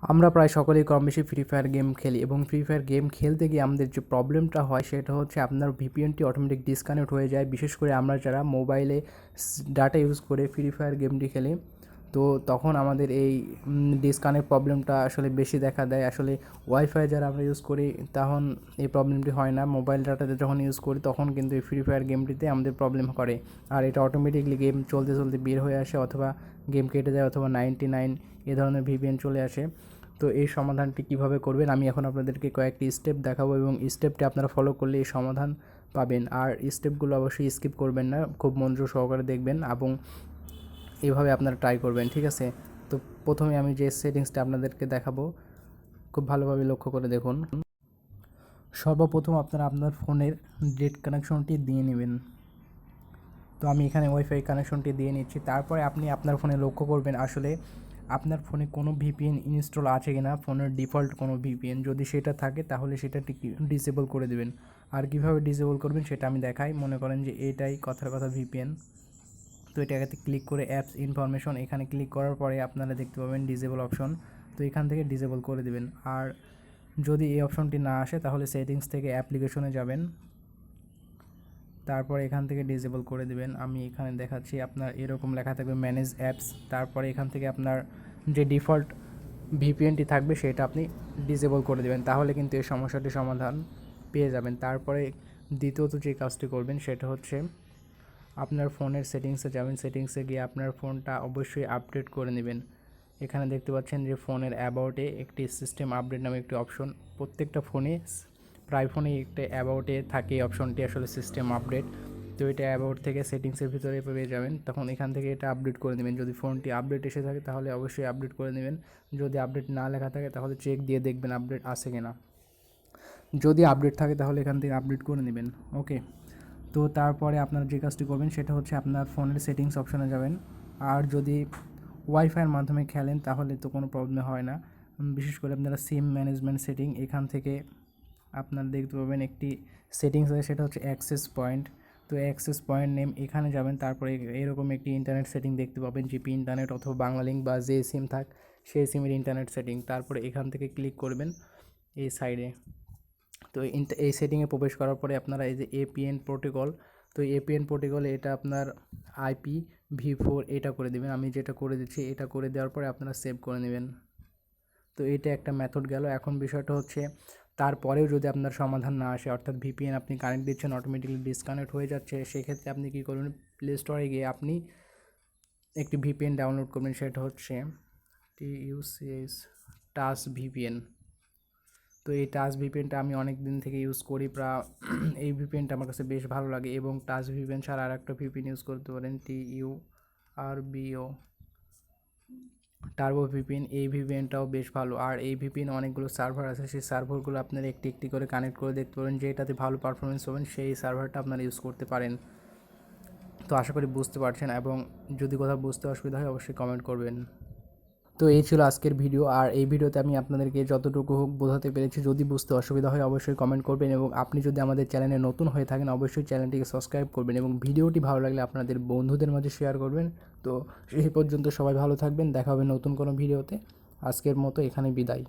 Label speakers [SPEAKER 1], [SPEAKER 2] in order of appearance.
[SPEAKER 1] আমরা প্রায় সকলেই কম বেশি ফ্রি ফায়ার গেম খেলি এবং ফ্রি ফায়ার গেম খেলতে গিয়ে আমাদের যে প্রবলেমটা হয় সেটা হচ্ছে আপনার ভিপিএনটি অটোমেটিক ডিসকানেক্ট হয়ে যায়, বিশেষ করে আমরা যারা মোবাইলে ডাটা ইউজ করে ফ্রি ফায়ার গেমটি খেলি। তো তখন আমাদের এই ডিসকানেক্ট প্রবলেমটা আসলে বেশি দেখা দেয়। আসলে ওয়াইফাই যারা আমরা ইউজ করি তখন এই প্রবলেমটি হয় না, মোবাইল ডাটাতে যখন ইউজ করি তখন কিন্তু এই ফ্রি ফায়ার গেমটিতে আমাদের প্রবলেম করে। আর এটা অটোমেটিকলি গেম চলতে চলতে বের হয়ে আসে, অথবা গেম কেটে যায়, অথবা 99 এ ধরনের ভিপিএন চলে আসে। তো এই সমাধানটি কিভাবে করবেন আমি এখন আপনাদেরকে কয়েকটি স্টেপ দেখাবো, এবং স্টেপটি আপনারা ফলো করলে এই সমাধান পাবেন। আর স্টেপগুলো অবশ্যই স্কিপ করবেন না, খুব মনোযোগ সহকারে দেখবেন এবং এইভাবে আপনারা ট্রাই করবেন, ঠিক আছে? তো প্রথমে আমি যে সেটিংসটা আপনাদেরকে দেখাবো খুব ভালোভাবে লক্ষ্য করে দেখুন। সর্বপ্রথম আপনারা আপনার ফোনের নেট কানেকশনটি দিয়ে নেবেন। তো আমি এখানে ওয়াইফাই কানেকশনটি দিয়ে নিচ্ছি। তারপরে আপনি আপনার ফোনে লক্ষ্য করবেন আসলে আপনার ফোনে কোনো ভিপিএন ইনস্টল আছে কি না, ফোনের ডিফল্ট কোনো ভিপিএন যদি সেটা থাকে তাহলে সেটা ডিসেবল করে দেবেন। আর কীভাবে ডিসেবল করবেন সেটা আমি দেখাই। মনে করেন যে এটাই কথার কথা ভিপিএন। তো এটাতে ক্লিক করে অ্যাপস ইনফরমেশন, এখানে ক্লিক করার পরে আপনারা দেখতে পাবেন ডিসেবল অপশন। তো এখান থেকে ডিসেবল করে দেবেন। আর যদি এই অপশনটি না আসে তাহলে সেটিংস থেকে অ্যাপ্লিকেশনে যাবেন, তারপরে এখান থেকে ডিসেবল করে দেবেন। আমি এখানে দেখাচ্ছি, আপনার এরকম লেখা থাকবে ম্যানেজ অ্যাপস, তারপরে এখান থেকে আপনার যে ডিফল্ট ভিপিএনটি থাকবে সেটা আপনি ডিসেবল করে দেবেন, তাহলে কিন্তু এই সমস্যাটির সমাধান পেয়ে যাবেন। তারপরে দ্বিতীয়ত যে কাজটি করবেন সেটা হচ্ছে আপনার ফোনের সেটিংসে যাবেন, সেটিংসে গিয়ে আপনার ফোনটা অবশ্যই আপডেট করে নেবেন। এখানে দেখতে পাচ্ছেন যে ফোনের অ্যাবাউটে একটি সিস্টেম আপডেট নামে একটি অপশন, প্রত্যেকটা ফোনে প্রায় ফোনে একটা অ্যাবাউটে থাকে এই অপশনটি, আসলে সিস্টেম আপডেট। তো এটা অ্যাবাউট থেকে সেটিংসের ভিতরে পেয়ে যাবেন, তখন এখান থেকে এটা আপডেট করে নেবেন। যদি ফোনটি আপডেট এসে থাকে তাহলে অবশ্যই আপডেট করে নেবেন, যদি আপডেট না লেখা থাকে তাহলে চেক দিয়ে দেখবেন আপডেট আছে কিনা। যদি আপডেট থাকে তাহলে এখান থেকে আপডেট করে নেবেন, ওকে। তো তারপরে আপনারা যে কাজটি করবেন সেটা হচ্ছে আপনার ফোনের সেটিংস অপশনে যাবেন। আর যদি ওয়াইফাইয়ের মাধ্যমে খেলেন তাহলে তো কোনো প্রবলেম হয় না, বিশেষ করে আপনারা সিম ম্যানেজমেন্ট সেটিং, এখান থেকে আপনারা দেখতে পাবেন একটি সেটিংস আছে, সেটা হচ্ছে অ্যাক্সেস পয়েন্ট। তো অ্যাক্সেস পয়েন্ট নেম, এখানে যাবেন, তারপরে এরকম একটি ইন্টারনেট সেটিং দেখতে পাবেন, জিপি ইন্টারনেট অথবা বাংলা লিঙ্ক বা যে সিম থাক সেই সিমের ইন্টারনেট সেটিং। তারপরে এখান থেকে ক্লিক করবেন এই সাইডে। তো এই সেটিংয়ে প্রবেশ করার পরে আপনারা এই যে এপিএন প্রোটোকল, তো এপিএন প্রোটোকলে এটা আপনার IPv4 এটা করে দেবেন। আমি যেটা করে দিচ্ছি, এটা করে দেওয়ার পরে আপনারা সেভ করে নেবেন। তো এটা একটা মেথড গেল। এখন বিষয়টা হচ্ছে তারপরেও যদি আপনার সমাধান না আসে, অর্থাৎ ভিপিএন আপনি কানেক্ট দিচ্ছেন অটোমেটিক্যালি ডিসকানেক্ট হয়ে যাচ্ছে, সেক্ষেত্রে আপনি কী করবেন, প্লে স্টোরে গিয়ে আপনি একটি ভিপিএন ডাউনলোড করবেন, সেটা হচ্ছে TUCS টাচ ভিপিএন। তো এই টাচ ভিপিএনটা আমি অনেক দিন থেকে ইউজ করি, প্রায় এই ভিপিএনটা আমার কাছে বেশ ভালো লাগে। এবং টাচ ভিপিএন ছাড়া আর একটা ভিপিএন ইউজ করতে পারেন, TURBO টার্বো ভিপিএন, এই ভিপিএনটাও বেশ ভালো। আর এই ভিপিএন অনেকগুলো সার্ভার আছে, সেই সার্ভারগুলো আপনারা একটি একটি করে কানেক্ট করে দেখতে পারেন, যেটাতে ভালো পারফরমেন্স হবেন সেই সার্ভারটা আপনারা ইউজ করতে পারেন। তো আশা করি বুঝতে পারছেন, এবং যদি কোথাও বুঝতে অসুবিধা হয় অবশ্যই কমেন্ট করবেন। তো এই ছিল আজকের ভিডিও, আর এই ভিডিওতে আমি আপনাদেরকে যতটুকু হোক বোঝাতে পেরেছি। যদি বুঝতে অসুবিধা হয় অবশ্যই কমেন্ট করবেন, এবং আপনি যদি আমাদের চ্যানেলে নতুন হয়ে থাকেন অবশ্যই চ্যানেলটিকে সাবস্ক্রাইব করবেন, এবং ভিডিওটি ভালো লাগলে আপনাদের বন্ধুদের মাঝে শেয়ার করবেন। তো সেই পর্যন্ত সবাই ভালো থাকবেন, দেখা হবে নতুন কোনো ভিডিওতে। আজকের মতো এখানে বিদায়।